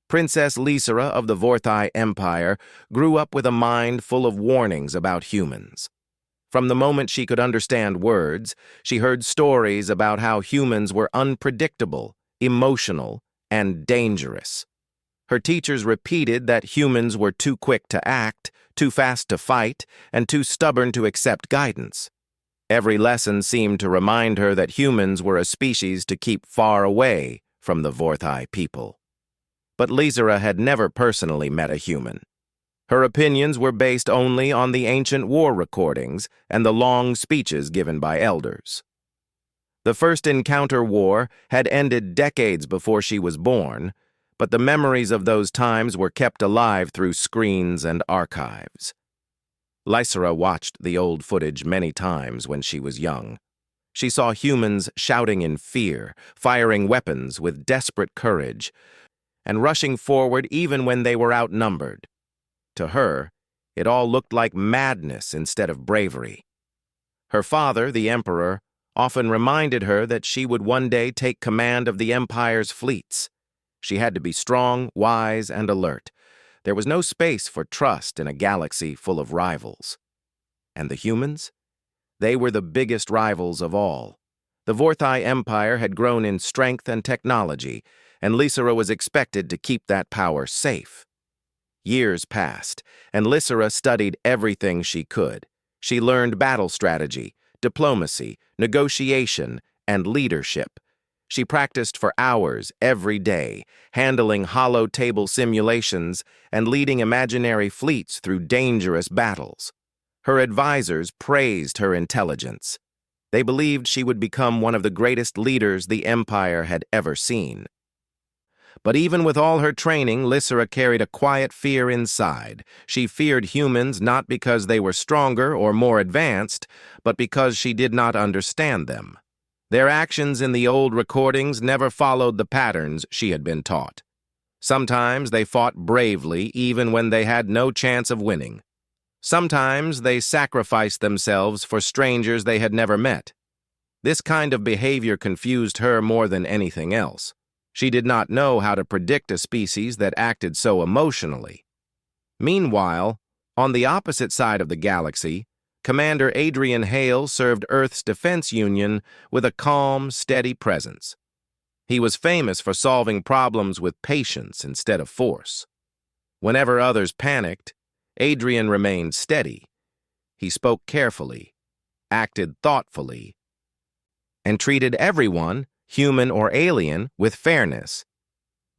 Princess Lysera of the Vorthai Empire grew up with a mind full of warnings about humans. From the moment she could understand words, she heard stories about how humans were unpredictable, emotional, and dangerous. Her teachers repeated that humans were too quick to act, too fast to fight, and too stubborn to accept guidance. Every lesson seemed to remind her that humans were a species to keep far away from the Vorthai people. But Lysera had never personally met a human. Her opinions were based only on the ancient war recordings and the long speeches given by elders. The First Encounter War had ended decades before she was born, but the memories of those times were kept alive through screens and archives. Lysera watched the old footage many times when she was young. She saw humans shouting in fear, firing weapons with desperate courage, and rushing forward even when they were outnumbered. To her, it all looked like madness instead of bravery. Her father, the Emperor, often reminded her that she would one day take command of the Empire's fleets. She had to be strong, wise, and alert. There was no space for trust in a galaxy full of rivals. And the humans? They were the biggest rivals of all. The Vorthai Empire had grown in strength and technology, and Lysera was expected to keep that power safe. Years passed, and Lysera studied everything she could. She learned battle strategy, diplomacy, negotiation, and leadership. She practiced for hours every day, handling hollow table simulations and leading imaginary fleets through dangerous battles. Her advisors praised her intelligence. They believed she would become one of the greatest leaders the Empire had ever seen. But even with all her training, Lysera carried a quiet fear inside. She feared humans not because they were stronger or more advanced, but because she did not understand them. Their actions in the old recordings never followed the patterns she had been taught. Sometimes they fought bravely even when they had no chance of winning. Sometimes they sacrificed themselves for strangers they had never met. This kind of behavior confused her more than anything else. She did not know how to predict a species that acted so emotionally. Meanwhile, on the opposite side of the galaxy, Commander Adrian Hale served Earth's Defense Union with a calm, steady presence. He was famous for solving problems with patience instead of force. Whenever others panicked, Adrian remained steady. He spoke carefully, acted thoughtfully, and treated everyone, human or alien, with fairness.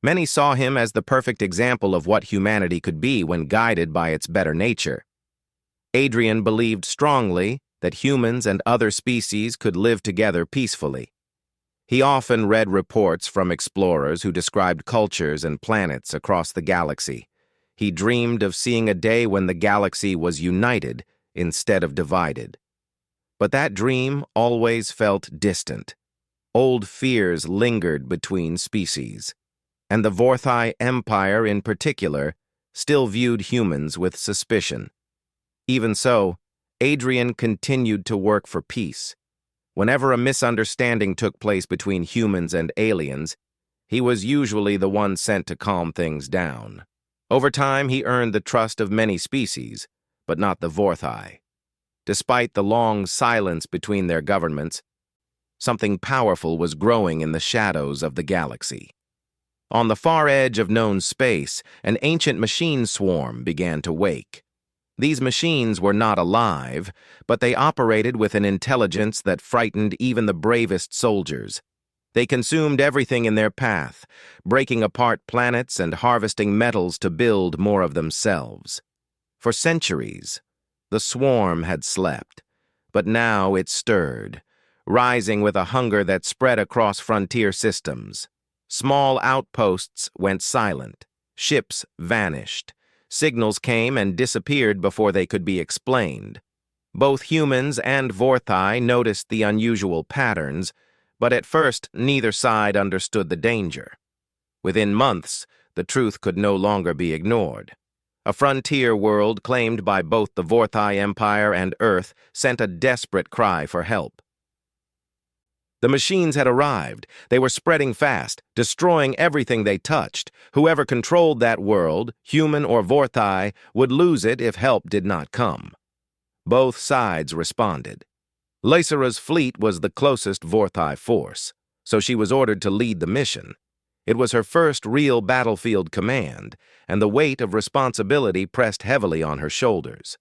Many saw him as the perfect example of what humanity could be when guided by its better nature. Adrian believed strongly that humans and other species could live together peacefully. He often read reports from explorers who described cultures and planets across the galaxy. He dreamed of seeing a day when the galaxy was united instead of divided. But that dream always felt distant. Old fears lingered between species, and the Vorthai Empire in particular still viewed humans with suspicion. Even so, Adrian continued to work for peace. Whenever a misunderstanding took place between humans and aliens, he was usually the one sent to calm things down. Over time, he earned the trust of many species, but not the Vorthai. Despite the long silence between their governments, something powerful was growing in the shadows of the galaxy. On the far edge of known space, an ancient machine swarm began to wake. These machines were not alive, but they operated with an intelligence that frightened even the bravest soldiers. They consumed everything in their path, breaking apart planets and harvesting metals to build more of themselves. For centuries, the swarm had slept, but now it stirred, rising with a hunger that spread across frontier systems. Small outposts went silent, ships vanished, signals came and disappeared before they could be explained. Both humans and Vorthai noticed the unusual patterns, but at first neither side understood the danger. Within months, the truth could no longer be ignored. A frontier world claimed by both the Vorthai Empire and Earth sent a desperate cry for help. The machines had arrived. They were spreading fast, destroying everything they touched. Whoever controlled that world, human or Vorthai, would lose it if help did not come. Both sides responded. Lysera's fleet was the closest Vorthai force, so she was ordered to lead the mission. It was her first real battlefield command, and the weight of responsibility pressed heavily on her shoulders.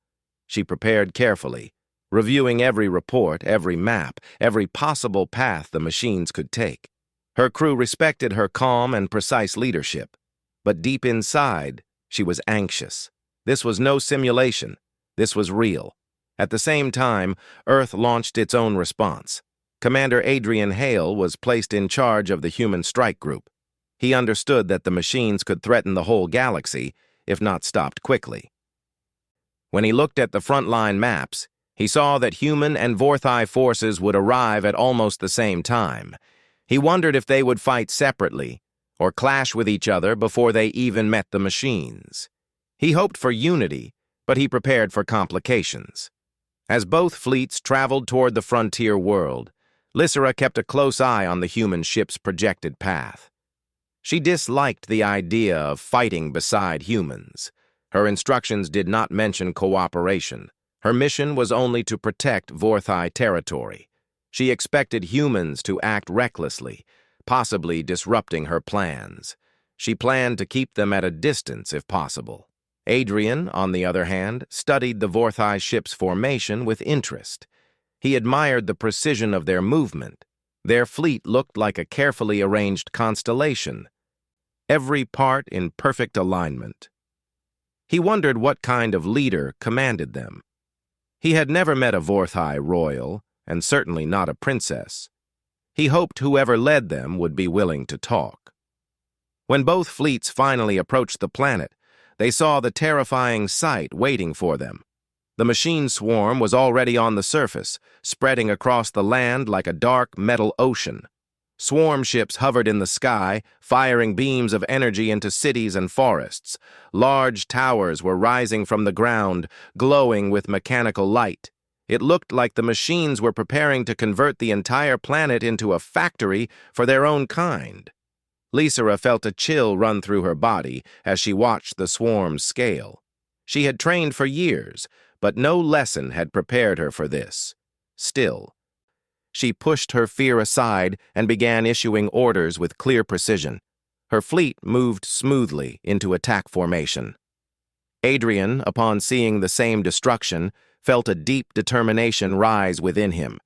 She prepared carefully, reviewing every report, every map, every possible path the machines could take. Her crew respected her calm and precise leadership, but deep inside, she was anxious. This was no simulation. This was real. At the same time, Earth launched its own response. Commander Adrian Hale was placed in charge of the human strike group. He understood that the machines could threaten the whole galaxy, if not stopped quickly. When he looked at the frontline maps, he saw that human and Vorthai forces would arrive at almost the same time. He wondered if they would fight separately, or clash with each other before they even met the machines. He hoped for unity, but he prepared for complications. As both fleets traveled toward the frontier world, Lysera kept a close eye on the human ship's projected path. She disliked the idea of fighting beside humans. Her instructions did not mention cooperation. Her mission was only to protect Vorthai territory. She expected humans to act recklessly, possibly disrupting her plans. She planned to keep them at a distance if possible. Adrian, on the other hand, studied the Vorthai ship's formation with interest. He admired the precision of their movement. Their fleet looked like a carefully arranged constellation, every part in perfect alignment. He wondered what kind of leader commanded them. He had never met a Vorthai royal, and certainly not a princess. He hoped whoever led them would be willing to talk. When both fleets finally approached the planet, they saw the terrifying sight waiting for them. The machine swarm was already on the surface, spreading across the land like a dark metal ocean. Swarm ships hovered in the sky, firing beams of energy into cities and forests. Large towers were rising from the ground, glowing with mechanical light. It looked like the machines were preparing to convert the entire planet into a factory for their own kind. Lysera felt a chill run through her body as she watched the swarms scale. She had trained for years, but no lesson had prepared her for this. Still, she pushed her fear aside and began issuing orders with clear precision. Her fleet moved smoothly into attack formation. Adrian, upon seeing the same destruction, felt a deep determination rise within him.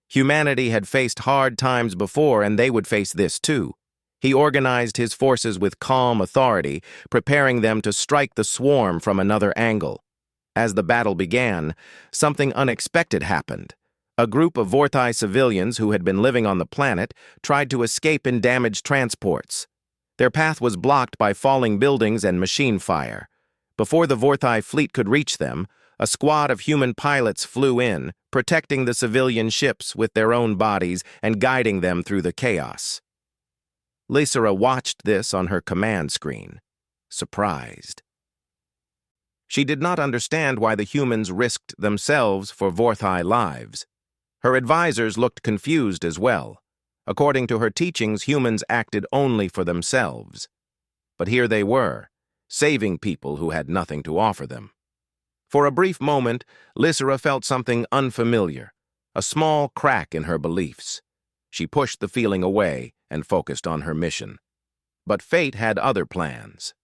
Humanity had faced hard times before, and they would face this too. He organized his forces with calm authority, preparing them to strike the swarm from another angle. As the battle began, something unexpected happened. A group of Vorthai civilians who had been living on the planet tried to escape in damaged transports. Their path was blocked by falling buildings and machine fire. Before the Vorthai fleet could reach them, a squad of human pilots flew in, protecting the civilian ships with their own bodies and guiding them through the chaos. Lysera watched this on her command screen, surprised. She did not understand why the humans risked themselves for Vorthai lives. Her advisors looked confused as well. According to her teachings, humans acted only for themselves. But here they were, saving people who had nothing to offer them. For a brief moment, Lysera felt something unfamiliar, a small crack in her beliefs. She pushed the feeling away and focused on her mission. But fate had other plans.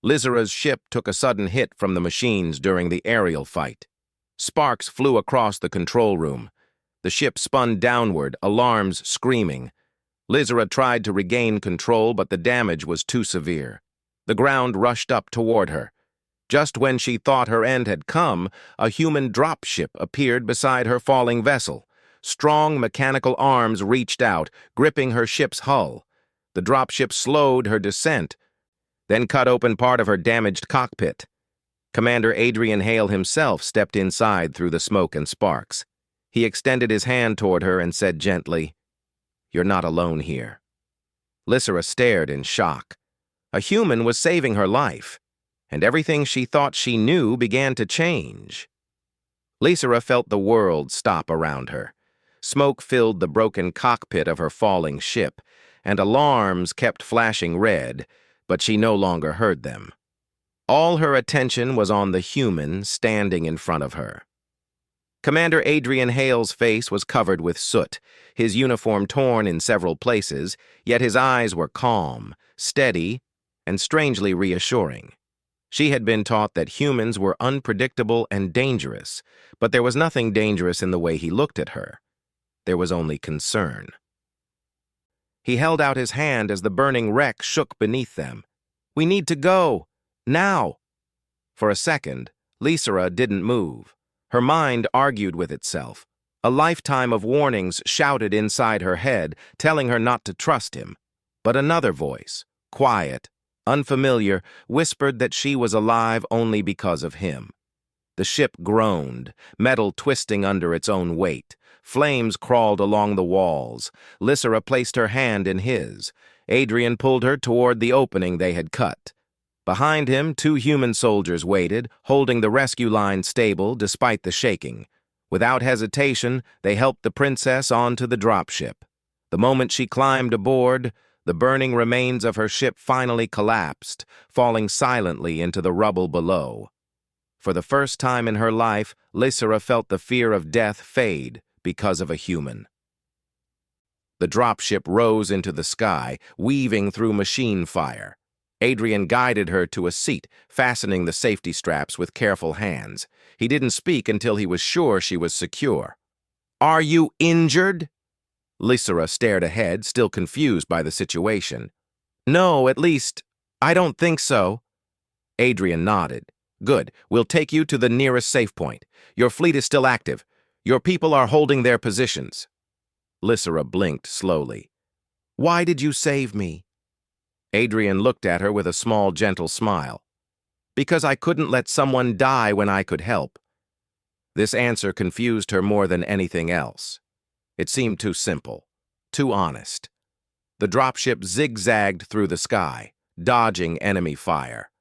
Lysera's ship took a sudden hit from the machines during the aerial fight. Sparks flew across the control room. The ship spun downward, alarms screaming. Lysera tried to regain control, but the damage was too severe. The ground rushed up toward her. Just when she thought her end had come, a human dropship appeared beside her falling vessel. Strong mechanical arms reached out, gripping her ship's hull. The dropship slowed her descent, then cut open part of her damaged cockpit. Commander Adrian Hale himself stepped inside through the smoke and sparks. He extended his hand toward her and said gently, "You're not alone here." Lysera stared in shock. A human was saving her life, and everything she thought she knew began to change. Lysera felt the world stop around her. Smoke filled the broken cockpit of her falling ship, and alarms kept flashing red, but she no longer heard them. All her attention was on the human standing in front of her. Commander Adrian Hale's face was covered with soot, his uniform torn in several places, yet his eyes were calm, steady, and strangely reassuring. She had been taught that humans were unpredictable and dangerous, but there was nothing dangerous in the way he looked at her. There was only concern. He held out his hand as the burning wreck shook beneath them. "We need to go! Now!" For a second, Lysera didn't move. Her mind argued with itself. A lifetime of warnings shouted inside her head, telling her not to trust him. But another voice, quiet, unfamiliar, whispered that she was alive only because of him. The ship groaned, metal twisting under its own weight. Flames crawled along the walls. Lysera placed her hand in his. Adrian pulled her toward the opening they had cut. Behind him, 2 human soldiers waited, holding the rescue line stable despite the shaking. Without hesitation, they helped the princess onto the dropship. The moment she climbed aboard, the burning remains of her ship finally collapsed, falling silently into the rubble below. For the first time in her life, Lysera felt the fear of death fade because of a human. The dropship rose into the sky, weaving through machine fire. Adrian guided her to a seat, fastening the safety straps with careful hands. He didn't speak until he was sure she was secure. "Are you injured?" Lysera stared ahead, still confused by the situation. "No, at least, I don't think so." Adrian nodded. "Good. We'll take you to the nearest safe point. Your fleet is still active. Your people are holding their positions." Lysera blinked slowly. "Why did you save me?" Adrian looked at her with a small, gentle smile. "Because I couldn't let someone die when I could help." This answer confused her more than anything else. It seemed too simple, too honest. The dropship zigzagged through the sky, dodging enemy fire.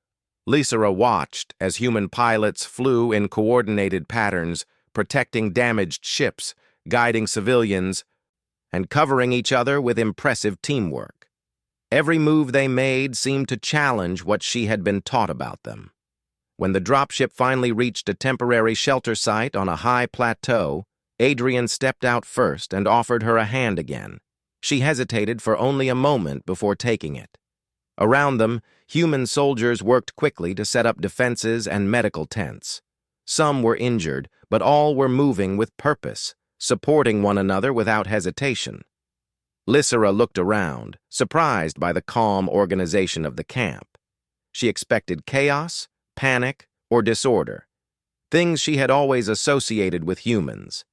Lysera watched as human pilots flew in coordinated patterns, protecting damaged ships, guiding civilians, and covering each other with impressive teamwork. Every move they made seemed to challenge what she had been taught about them. When the dropship finally reached a temporary shelter site on a high plateau, Adrian stepped out first and offered her a hand again. She hesitated for only a moment before taking it. Around them, human soldiers worked quickly to set up defenses and medical tents. Some were injured, but all were moving with purpose, supporting one another without hesitation. Lysera looked around, surprised by the calm organization of the camp. She expected chaos, panic, or disorder, things she had always associated with humans.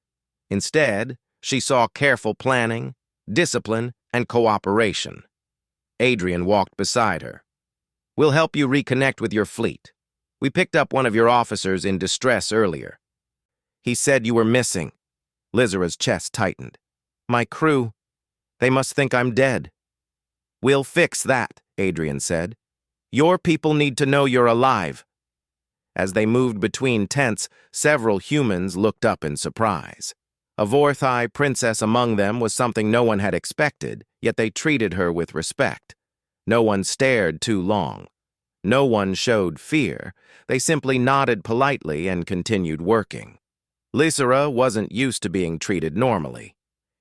Instead, she saw careful planning, discipline, and cooperation. Adrian walked beside her. "We'll help you reconnect with your fleet. We picked up one of your officers in distress earlier. He said you were missing." Lysera's chest tightened. "My crew, they must think I'm dead." "We'll fix that," Adrian said. "Your people need to know you're alive." As they moved between tents, several humans looked up in surprise. A Vorthai princess among them was something no one had expected, yet they treated her with respect. No one stared too long. No one showed fear. They simply nodded politely and continued working. Lysera wasn't used to being treated normally.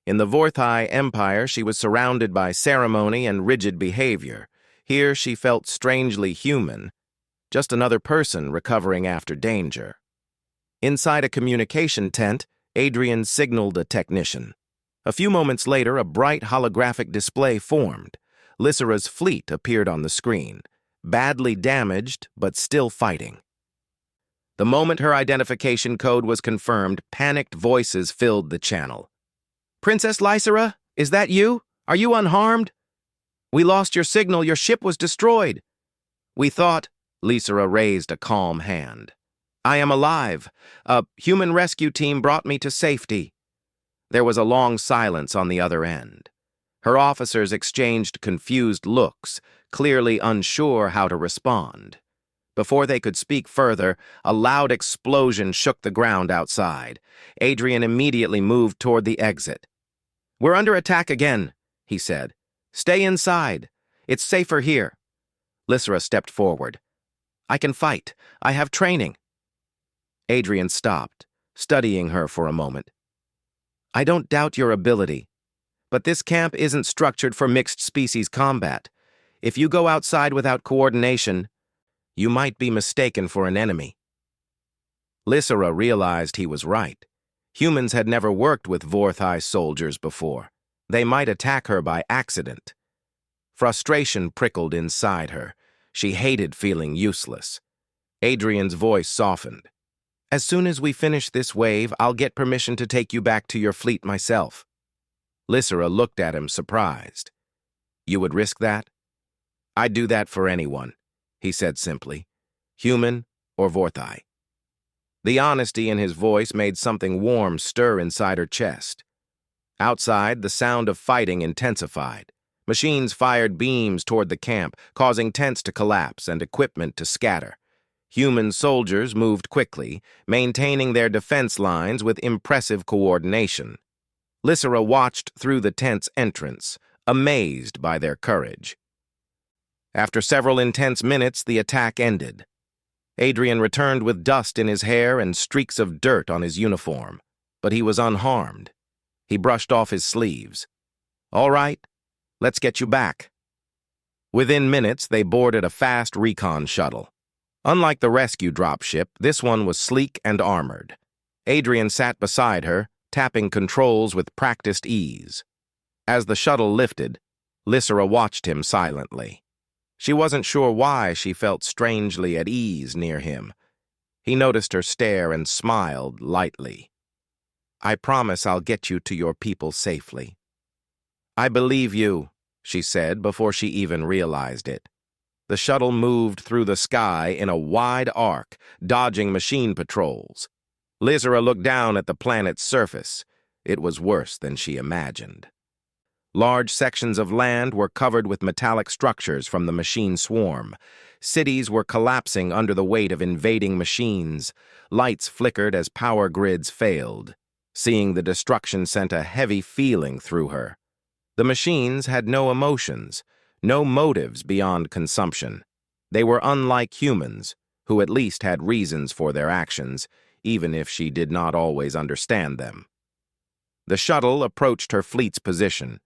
In the Vorthai Empire, she was surrounded by ceremony and rigid behavior. Here she felt strangely human, just another person recovering after danger. Inside a communication tent, Adrian signaled a technician. A few moments later, a bright holographic display formed. Lysera's fleet appeared on the screen, badly damaged but still fighting. The moment her identification code was confirmed, panicked voices filled the channel. "Princess Lysera, is that you? Are you unharmed? We lost your signal. Your ship was destroyed." "We thought," Lysera raised a calm hand. "I am alive. A human rescue team brought me to safety." There was a long silence on the other end. Her officers exchanged confused looks, clearly unsure how to respond. Before they could speak further, a loud explosion shook the ground outside. Adrian immediately moved toward the exit. "We're under attack again," he said. "Stay inside. It's safer here." Lysra stepped forward. "I can fight. I have training." Adrian stopped, studying her for a moment. "I don't doubt your ability, but this camp isn't structured for mixed-species combat. If you go outside without coordination, you might be mistaken for an enemy." Lysra realized he was right. Humans had never worked with Vorthai soldiers before. They might attack her by accident. Frustration prickled inside her. She hated feeling useless. Adrian's voice softened. "As soon as we finish this wave, I'll get permission to take you back to your fleet myself." Lysra looked at him surprised. "You would risk that?" "I'd do that for anyone," he said simply. "Human or Vorthai." The honesty in his voice made something warm stir inside her chest. Outside, the sound of fighting intensified. Machines fired beams toward the camp, causing tents to collapse and equipment to scatter. Human soldiers moved quickly, maintaining their defense lines with impressive coordination. Lysra watched through the tent's entrance, amazed by their courage. After several intense minutes, the attack ended. Adrian returned with dust in his hair and streaks of dirt on his uniform, but he was unharmed. He brushed off his sleeves. "All right, let's get you back." Within minutes, they boarded a fast recon shuttle. Unlike the rescue dropship, this one was sleek and armored. Adrian sat beside her, tapping controls with practiced ease. As the shuttle lifted, Lysra watched him silently. She wasn't sure why she felt strangely at ease near him. He noticed her stare and smiled lightly. "I promise I'll get you to your people safely." "I believe you," she said before she even realized it. The shuttle moved through the sky in a wide arc, dodging machine patrols. Lysra looked down at the planet's surface. It was worse than she imagined. Large sections of land were covered with metallic structures from the machine swarm. Cities were collapsing under the weight of invading machines. Lights flickered as power grids failed. Seeing the destruction sent a heavy feeling through her. The machines had no emotions, no motives beyond consumption. They were unlike humans, who at least had reasons for their actions, even if she did not always understand them. The shuttle approached her fleet's position.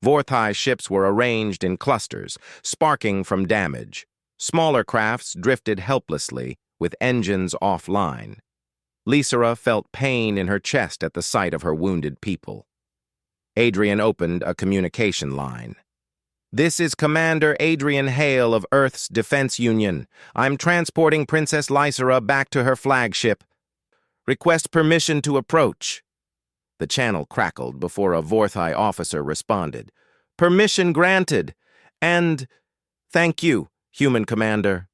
Vorthai ships were arranged in clusters, sparking from damage. Smaller crafts drifted helplessly, with engines offline. Lysra felt pain in her chest at the sight of her wounded people. Adrian opened a communication line. "This is Commander Adrian Hale of Earth's Defense Union. I'm transporting Princess Lysra back to her flagship. Request permission to approach." The channel crackled before a Vorthai officer responded. "Permission granted. And thank you, human commander."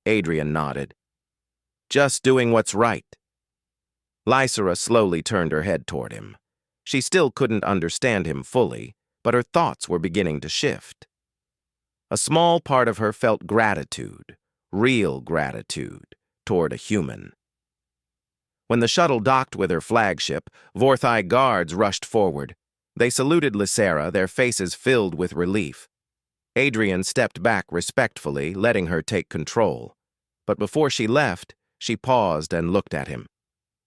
Adrian nodded. "Just doing what's right." Lysra slowly turned her head toward him. She still couldn't understand him fully, but her thoughts were beginning to shift. A small part of her felt gratitude, real gratitude, toward a human. When the shuttle docked with her flagship, Vorthai guards rushed forward. They saluted Lysra, their faces filled with relief. Adrian stepped back respectfully, letting her take control. But before she left, she paused and looked at him.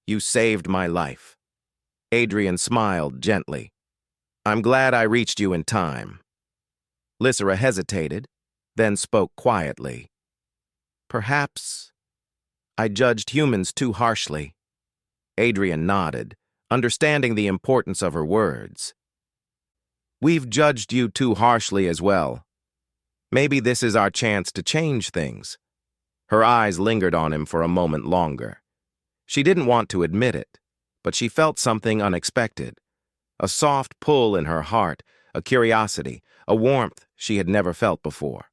"You saved my life." Adrian smiled gently. "I'm glad I reached you in time." Lysra hesitated, then spoke quietly. "Perhaps I judged humans too harshly." Adrian nodded, understanding the importance of her words. "We've judged you too harshly as well. Maybe this is our chance to change things." Her eyes lingered on him for a moment longer. She didn't want to admit it, but she felt something unexpected. A soft pull in her heart, a curiosity, a warmth she had never felt before.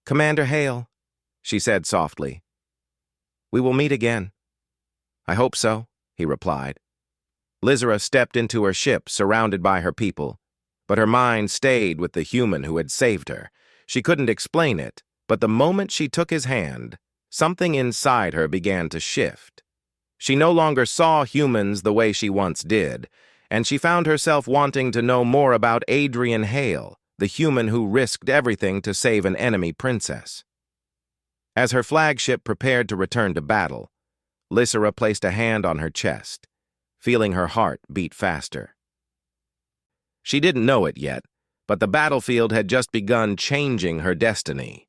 "Commander Hale," she said softly, "we will meet again." "I hope so," he replied. Lysra stepped into her ship, surrounded by her people, but her mind stayed with the human who had saved her. She couldn't explain it, But the moment she took his hand, something inside her began to shift. She no longer saw humans the way she once did, and she found herself wanting to know more about Adrian Hale, the human who risked everything to save an enemy princess. As her flagship prepared to return to battle, Lysera placed a hand on her chest, feeling her heart beat faster. She didn't know it yet, but the battlefield had just begun changing her destiny.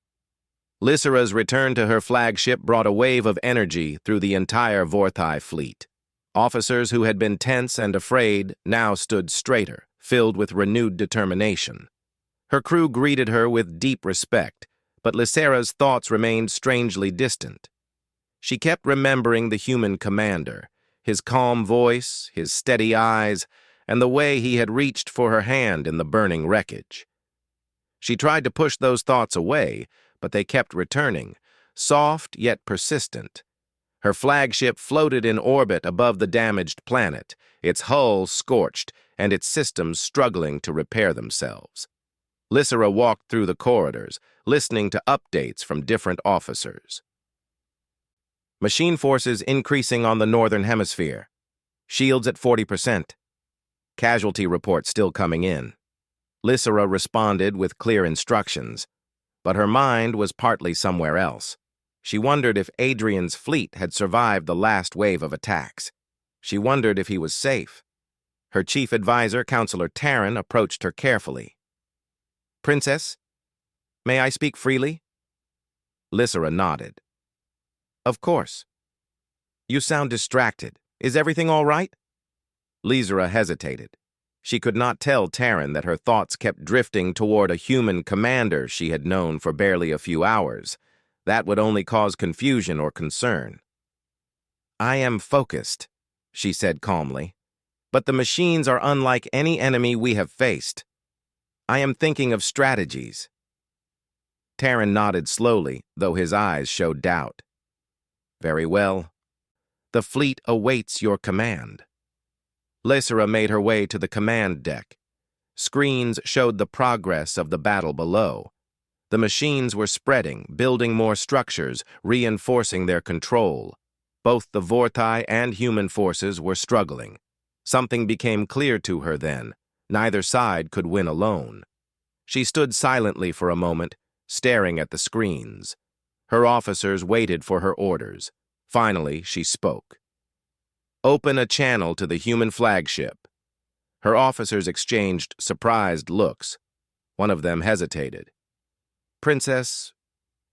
Lysera's return to her flagship brought a wave of energy through the entire Vorthai fleet. Officers who had been tense and afraid now stood straighter, filled with renewed determination. Her crew greeted her with deep respect, but Lysera's thoughts remained strangely distant. She kept remembering the human commander, his calm voice, his steady eyes, and the way he had reached for her hand in the burning wreckage. She tried to push those thoughts away, but they kept returning, soft yet persistent. Her flagship floated in orbit above the damaged planet, its hull scorched and its systems struggling to repair themselves. Lysera walked through the corridors, listening to updates from different officers. Machine forces increasing on the northern hemisphere. Shields at 40%. Casualty reports still coming in. Lysera responded with clear instructions, but her mind was partly somewhere else. She wondered if Adrian's fleet had survived the last wave of attacks. She wondered if he was safe. Her chief advisor, Counselor Taryn, approached her carefully. "Princess, may I speak freely?" Lysera nodded. "Of course." "You sound distracted. Is everything all right?" Lysera hesitated. She could not tell Taryn that her thoughts kept drifting toward a human commander she had known for barely a few hours. That would only cause confusion or concern. "I am focused," she said calmly. "But the machines are unlike any enemy we have faced. I am thinking of strategies." Taryn nodded slowly, though his eyes showed doubt. "Very well. The fleet awaits your command." Lysera made her way to the command deck. Screens showed the progress of the battle below. The machines were spreading, building more structures, reinforcing their control. Both the Vorthai and human forces were struggling. Something became clear to her then. Neither side could win alone. She stood silently for a moment, staring at the screens. Her officers waited for her orders. Finally, she spoke. "Open a channel to the human flagship." Her officers exchanged surprised looks. One of them hesitated. "Princess,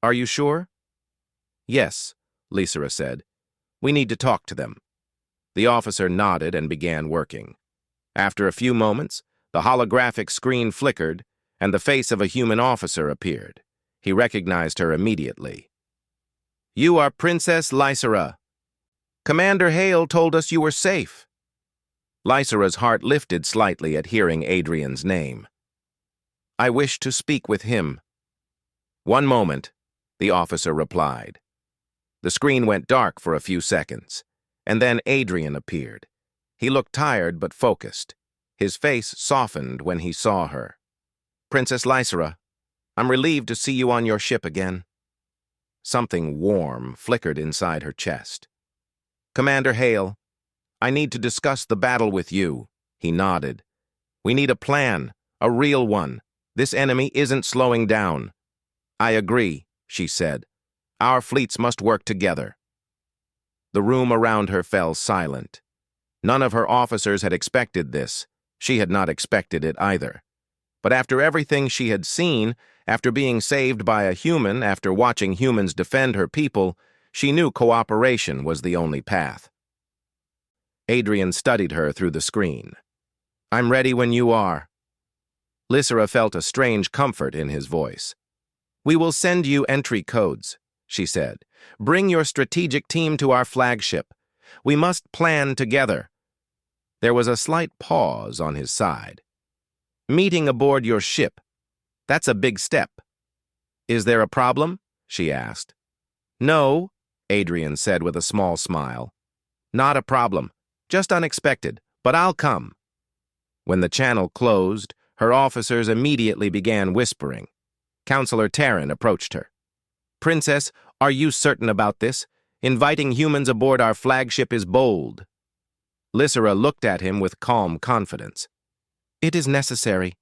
are you sure?" "Yes," Lysera said. "We need to talk to them." The officer nodded and began working. After a few moments, the holographic screen flickered, and the face of a human officer appeared. He recognized her immediately. "You are Princess Lysera. Commander Hale told us you were safe." Lysera's heart lifted slightly at hearing Adrian's name. "I wish to speak with him." "One moment," the officer replied. The screen went dark for a few seconds, and then Adrian appeared. He looked tired but focused. His face softened when he saw her. "Princess Lysera, I'm relieved to see you on your ship again." Something warm flickered inside her chest. "Commander Hale, I need to discuss the battle with you." He nodded. "We need a plan, a real one. This enemy isn't slowing down." "I agree," she said. "Our fleets must work together." The room around her fell silent. None of her officers had expected this. She had not expected it either. But after everything she had seen, after being saved by a human, after watching humans defend her people, she knew cooperation was the only path. Adrian studied her through the screen. "I'm ready when you are." Lysera felt a strange comfort in his voice. "We will send you entry codes," she said. "Bring your strategic team to our flagship. We must plan together." There was a slight pause on his side. "Meeting aboard your ship. That's a big step." "Is there a problem?" she asked. "No," Adrian said with a small smile. "Not a problem. Just unexpected, but I'll come." When the channel closed, her officers immediately began whispering. Counselor Taryn approached her. Princess, are you certain about this? Inviting humans aboard our flagship is bold. Lysera looked at him with calm confidence. It is necessary,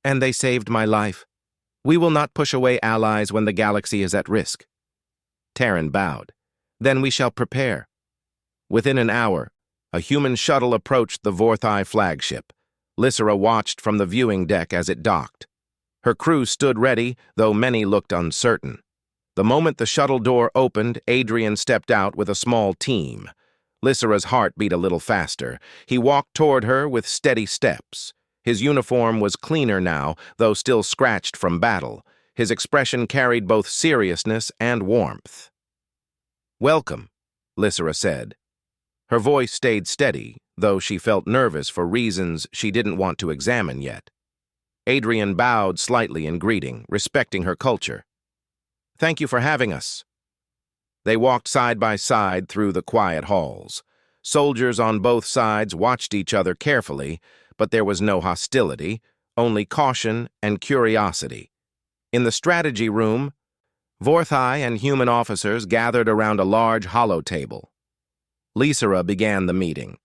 and they saved my life. We will not push away allies when the galaxy is at risk. Terran bowed. Then we shall prepare. Within an hour, a human shuttle approached the Vorthai flagship. Lysera watched from the viewing deck as it docked. Her crew stood ready, though many looked uncertain. The moment the shuttle door opened, Adrian stepped out with a small team. Lysera's heart beat a little faster. He walked toward her with steady steps. His uniform was cleaner now, though still scratched from battle. His expression carried both seriousness and warmth. "Welcome," Lysera said. Her voice stayed steady, though she felt nervous for reasons she didn't want to examine yet. Adrian bowed slightly in greeting, respecting her culture. "Thank you for having us." They walked side by side through the quiet halls. Soldiers on both sides watched each other carefully, but there was no hostility, only caution and curiosity. In the strategy room, Vorthai and human officers gathered around a large hollow table. Lysera began the meeting.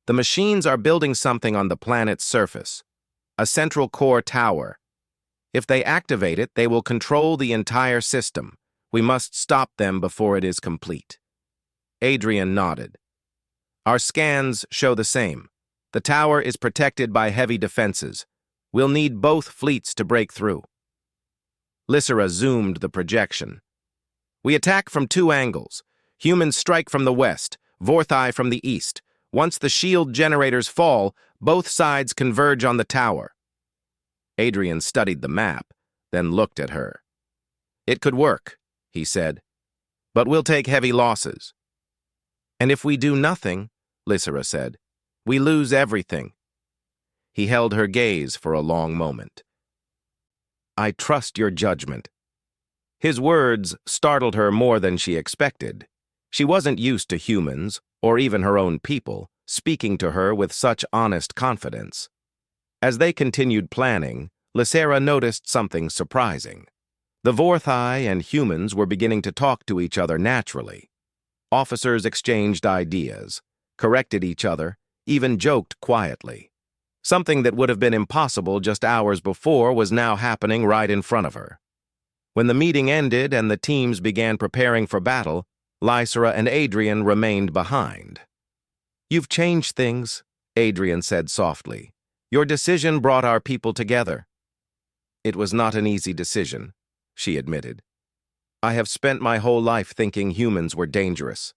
The machines are building something on the planet's surface, a central core tower. If they activate it, they will control the entire system. We must stop them before it is complete. Adrian nodded. Our scans show the same. The tower is protected by heavy defenses. We'll need both fleets to break through. Lysera zoomed the projection. We attack from two angles. Humans strike from the west, Vorthai from the east. Once the shield generators fall, both sides converge on the tower. Adrian studied the map, then looked at her. It could work, he said, but we'll take heavy losses. And if we do nothing, Lysera said, we lose everything. He held her gaze for a long moment. I trust your judgment. His words startled her more than she expected. She wasn't used to humans, or even her own people, speaking to her with such honest confidence. As they continued planning, Lysera noticed something surprising. The Vorthai and humans were beginning to talk to each other naturally. Officers exchanged ideas, corrected each other, even joked quietly. Something that would have been impossible just hours before was now happening right in front of her. When the meeting ended and the teams began preparing for battle, Lysera and Adrian remained behind. You've changed things, Adrian said softly. Your decision brought our people together. It was not an easy decision, she admitted. I have spent my whole life thinking humans were dangerous.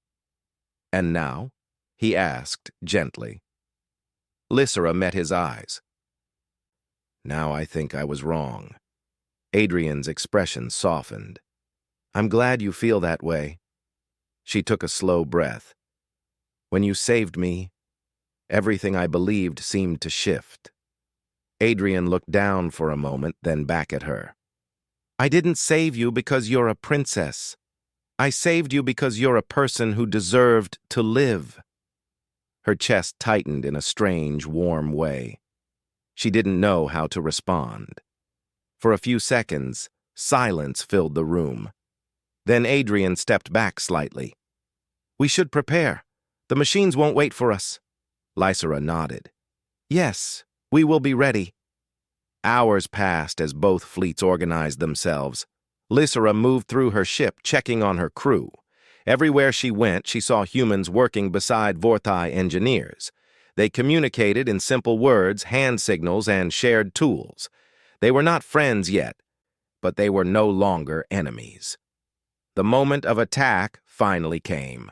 And now? He asked gently. Lysera met his eyes. Now I think I was wrong. Adrian's expression softened. I'm glad you feel that way. She took a slow breath. When you saved me, everything I believed seemed to shift. Adrian looked down for a moment, then back at her. I didn't save you because you're a princess. I saved you because you're a person who deserved to live. Her chest tightened in a strange, warm way. She didn't know how to respond. For a few seconds, silence filled the room. Then Adrian stepped back slightly. We should prepare. The machines won't wait for us. Lysera nodded. Yes, we will be ready. Hours passed as both fleets organized themselves. Lysera moved through her ship, checking on her crew. Everywhere she went, she saw humans working beside Vorthai engineers. They communicated in simple words, hand signals, and shared tools. They were not friends yet, but they were no longer enemies. The moment of attack finally came.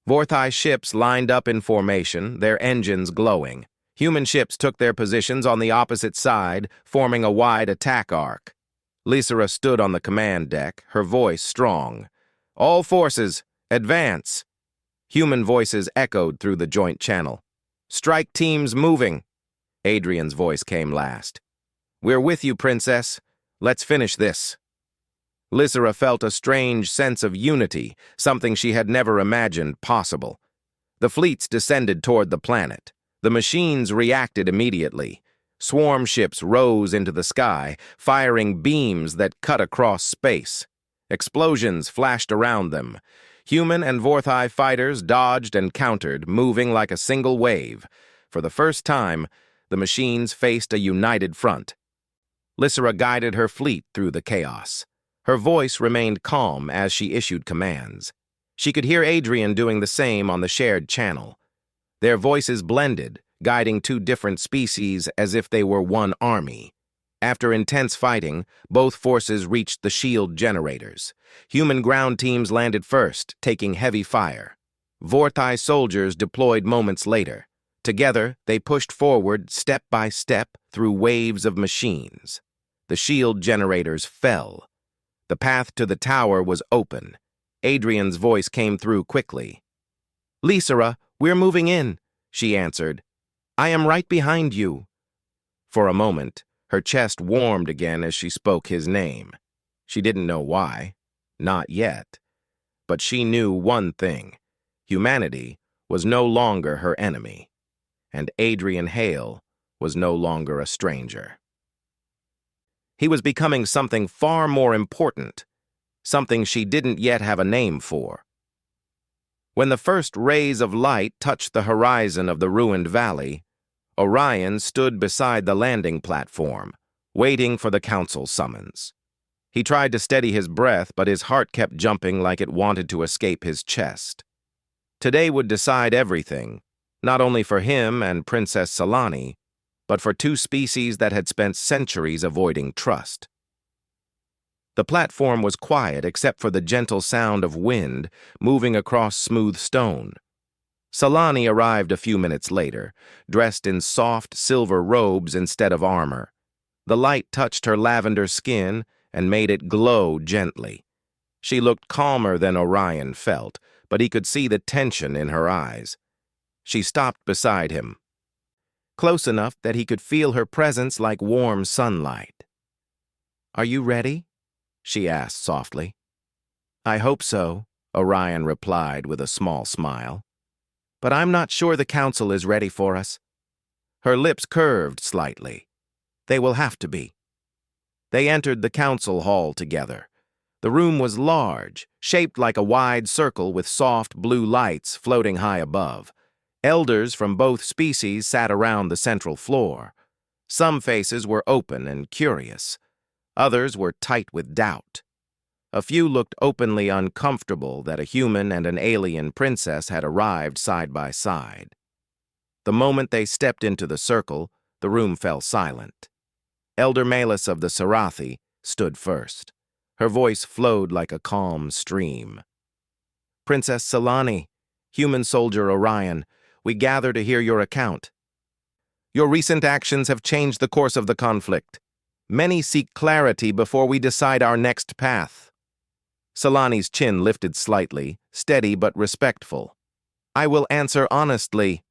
Vorthai ships lined up in formation, their engines glowing. Human ships took their positions on the opposite side, forming a wide attack arc. Lysera stood on the command deck, her voice strong. All forces, advance! Human voices echoed through the joint channel. Strike teams moving! Adrian's voice came last. We're with you, Princess. Let's finish this. Lysera felt a strange sense of unity, something she had never imagined possible. The fleets descended toward the planet. The machines reacted immediately. Swarm ships rose into the sky, firing beams that cut across space. Explosions flashed around them. Human and Vorthai fighters dodged and countered, moving like a single wave. For the first time, the machines faced a united front. Lysera guided her fleet through the chaos. Her voice remained calm as she issued commands. She could hear Adrian doing the same on the shared channel. Their voices blended, guiding two different species as if they were one army. After intense fighting, both forces reached the shield generators. Human ground teams landed first, taking heavy fire. Vorthai soldiers deployed moments later. Together, they pushed forward step by step through waves of machines. The shield generators fell. The path to the tower was open. Adrian's voice came through quickly. "Lysera, we're moving in," she answered. "I am right behind you." For a moment, her chest warmed again as she spoke his name. She didn't know why. Not yet. But she knew one thing. Humanity was no longer her enemy. And Adrian Hale was no longer a stranger. He was becoming something far more important, something she didn't yet have a name for. When the first rays of light touched the horizon of the ruined valley, Orion stood beside the landing platform, waiting for the council summons. He tried to steady his breath, but his heart kept jumping like it wanted to escape his chest. Today would decide everything, not only for him and Princess Selani, but for two species that had spent centuries avoiding trust. The platform was quiet except for the gentle sound of wind moving across smooth stone. Selani arrived a few minutes later, dressed in soft silver robes instead of armor. The light touched her lavender skin and made it glow gently. She looked calmer than Orion felt, but he could see the tension in her eyes. She stopped beside him, close enough that he could feel her presence like warm sunlight. "Are you ready?" she asked softly. "I hope so," Orion replied with a small smile. "But I'm not sure the council is ready for us." Her lips curved slightly. "They will have to be." They entered the council hall together. The room was large, shaped like a wide circle with soft blue lights floating high above. Elders from both species sat around the central floor. Some faces were open and curious. Others were tight with doubt. A few looked openly uncomfortable that a human and an alien princess had arrived side by side. The moment they stepped into the circle, the room fell silent. Elder Malus of the Sarathi stood first. Her voice flowed like a calm stream. "Princess Selani, human soldier Orion, we gather to hear your account. Your recent actions have changed the course of the conflict. Many seek clarity before we decide our next path." Selani's chin lifted slightly, steady but respectful. "I will answer honestly."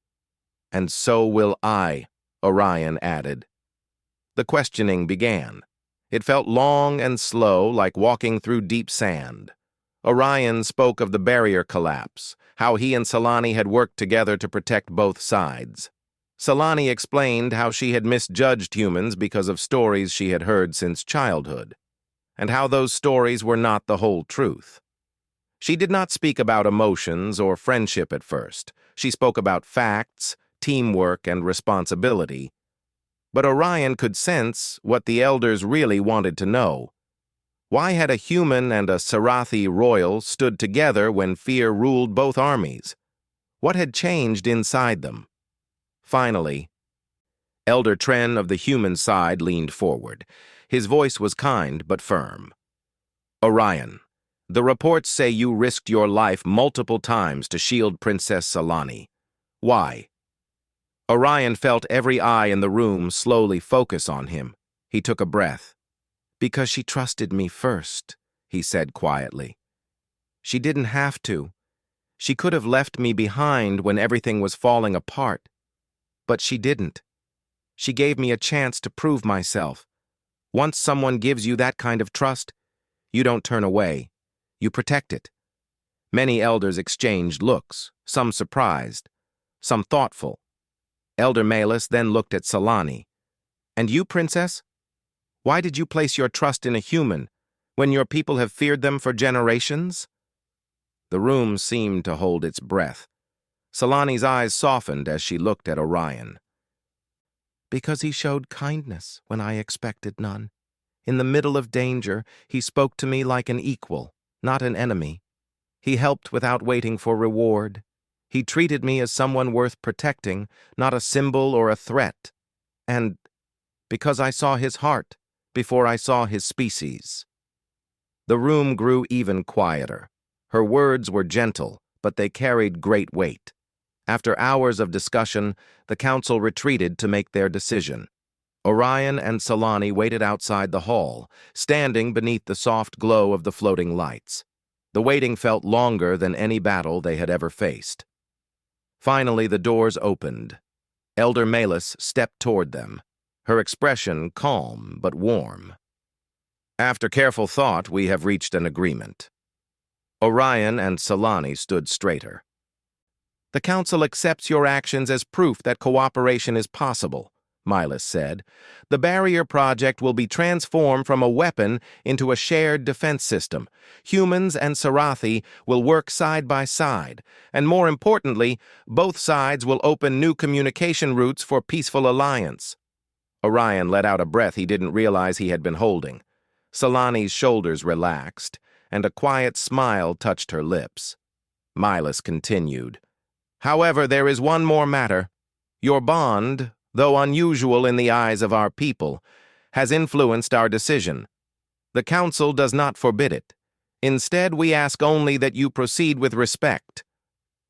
"And so will I," Orion added. The questioning began. It felt long and slow, like walking through deep sand. Orion spoke of the barrier collapse, how he and Selani had worked together to protect both sides. Selani explained how she had misjudged humans because of stories she had heard since childhood, and how those stories were not the whole truth. She did not speak about emotions or friendship at first. She spoke about facts, teamwork, and responsibility. But Orion could sense what the elders really wanted to know. Why had a human and a Sarathi royal stood together when fear ruled both armies? What had changed inside them? Finally, Elder Tren of the human side leaned forward. His voice was kind but firm. "Orion, the reports say you risked your life multiple times to shield Princess Selani. Why?" Orion felt every eye in the room slowly focus on him. He took a breath. "Because she trusted me first," he said quietly. "She didn't have to. She could have left me behind when everything was falling apart. But she didn't. She gave me a chance to prove myself. Once someone gives you that kind of trust, you don't turn away. You protect it." Many elders exchanged looks, some surprised, some thoughtful. Elder Malus then looked at Selani. "And you, Princess? Why did you place your trust in a human when your people have feared them for generations?" The room seemed to hold its breath. Selani's eyes softened as she looked at Orion. "Because he showed kindness when I expected none. In the middle of danger, he spoke to me like an equal, not an enemy. He helped without waiting for reward. He treated me as someone worth protecting, not a symbol or a threat. And because I saw his heart before I saw his species." The room grew even quieter. Her words were gentle, but they carried great weight. After hours of discussion, the council retreated to make their decision. Orion and Selani waited outside the hall, standing beneath the soft glow of the floating lights. The waiting felt longer than any battle they had ever faced. Finally, the doors opened. Elder Malus stepped toward them, her expression calm but warm. "After careful thought, we have reached an agreement." Orion and Selani stood straighter. "The Council accepts your actions as proof that cooperation is possible," Milas said. "The barrier project will be transformed from a weapon into a shared defense system. Humans and Sarathi will work side by side, and more importantly, both sides will open new communication routes for peaceful alliance." Orion let out a breath he didn't realize he had been holding. Selani's shoulders relaxed, and a quiet smile touched her lips. Milas continued. "However, there is one more matter. Your bond, though unusual in the eyes of our people, has influenced our decision. The Council does not forbid it. Instead, we ask only that you proceed with respect,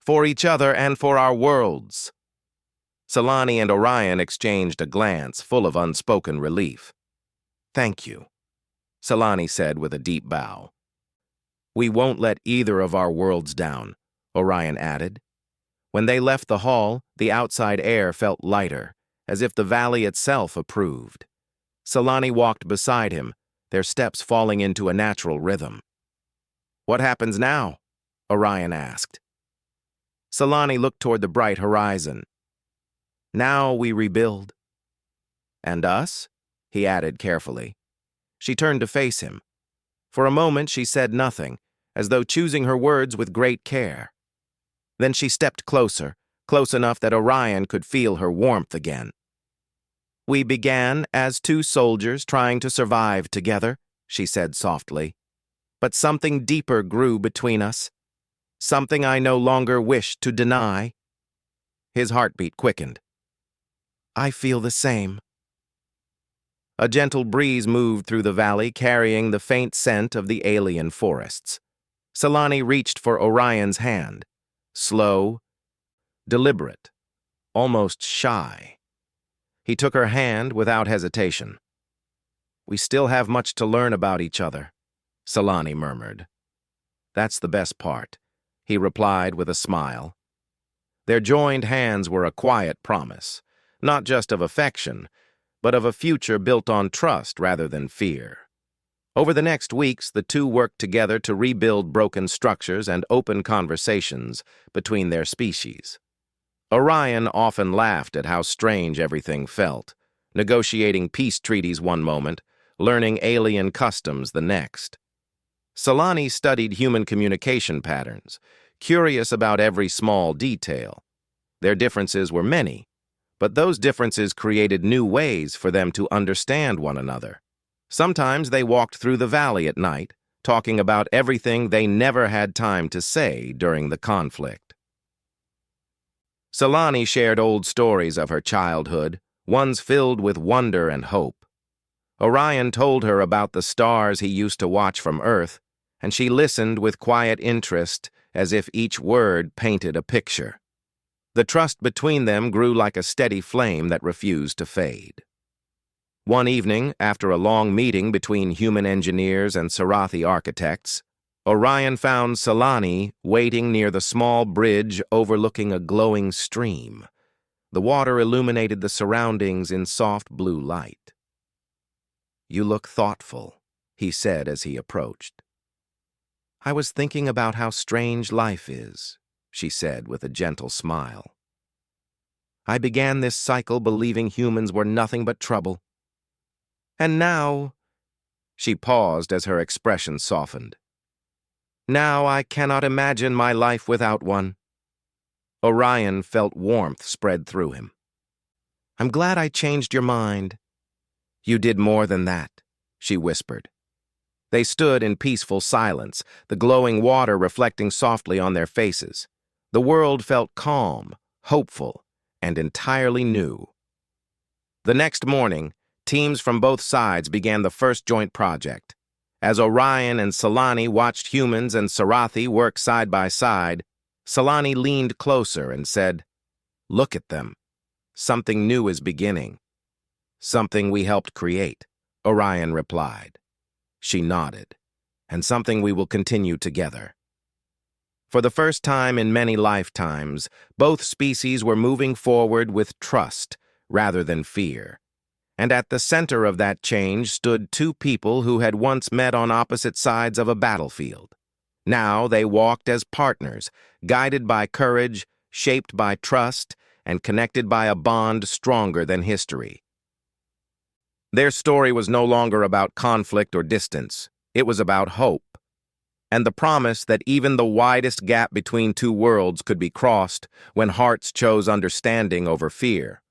for each other and for our worlds." Selani and Orion exchanged a glance full of unspoken relief. "Thank you," Selani said with a deep bow. "We won't let either of our worlds down," Orion added. When they left the hall, the outside air felt lighter, as if the valley itself approved. Selani walked beside him, their steps falling into a natural rhythm. "What happens now?" Orion asked. Selani looked toward the bright horizon. "Now we rebuild." "And us?" he added carefully. She turned to face him. For a moment she said nothing, as though choosing her words with great care. Then she stepped closer, close enough that Orion could feel her warmth again. "We began as two soldiers trying to survive together," she said softly. "But something deeper grew between us, something I no longer wish to deny." His heartbeat quickened. "I feel the same." A gentle breeze moved through the valley, carrying the faint scent of the alien forests. Selani reached for Orion's hand, slow, deliberate, almost shy. He took her hand without hesitation. "We still have much to learn about each other," Selani murmured. "That's the best part," he replied with a smile. Their joined hands were a quiet promise, not just of affection, but of a future built on trust rather than fear. Over the next weeks, the two worked together to rebuild broken structures and open conversations between their species. Orion often laughed at how strange everything felt, negotiating peace treaties one moment, learning alien customs the next. Selani studied human communication patterns, curious about every small detail. Their differences were many, but those differences created new ways for them to understand one another. Sometimes they walked through the valley at night, talking about everything they never had time to say during the conflict. Selani shared old stories of her childhood, ones filled with wonder and hope. Orion told her about the stars he used to watch from Earth, and she listened with quiet interest as if each word painted a picture. The trust between them grew like a steady flame that refused to fade. One evening, after a long meeting between human engineers and Sarathi architects, Orion found Selani waiting near the small bridge overlooking a glowing stream. The water illuminated the surroundings in soft blue light. "You look thoughtful," he said as he approached. "I was thinking about how strange life is," she said with a gentle smile. "I began this cycle believing humans were nothing but trouble. And now She paused as her expression softened. Now I cannot imagine my life without one. Orion felt warmth spread through him. I'm glad I changed your mind. You did more than that, she whispered. They stood in peaceful silence, the glowing water reflecting softly on their faces. The world felt calm, hopeful, and entirely new. The next morning, teams from both sides began the first joint project. As Orion and Selani watched humans and Sarathi work side by side, Selani leaned closer and said, "Look at them. Something new is beginning." "Something we helped create," Orion replied. She nodded. "And something we will continue together." For the first time in many lifetimes, both species were moving forward with trust rather than fear. And at the center of that change stood two people who had once met on opposite sides of a battlefield. Now they walked as partners, guided by courage, shaped by trust, and connected by a bond stronger than history. Their story was no longer about conflict or distance. It was about hope, and the promise that even the widest gap between two worlds could be crossed when hearts chose understanding over fear.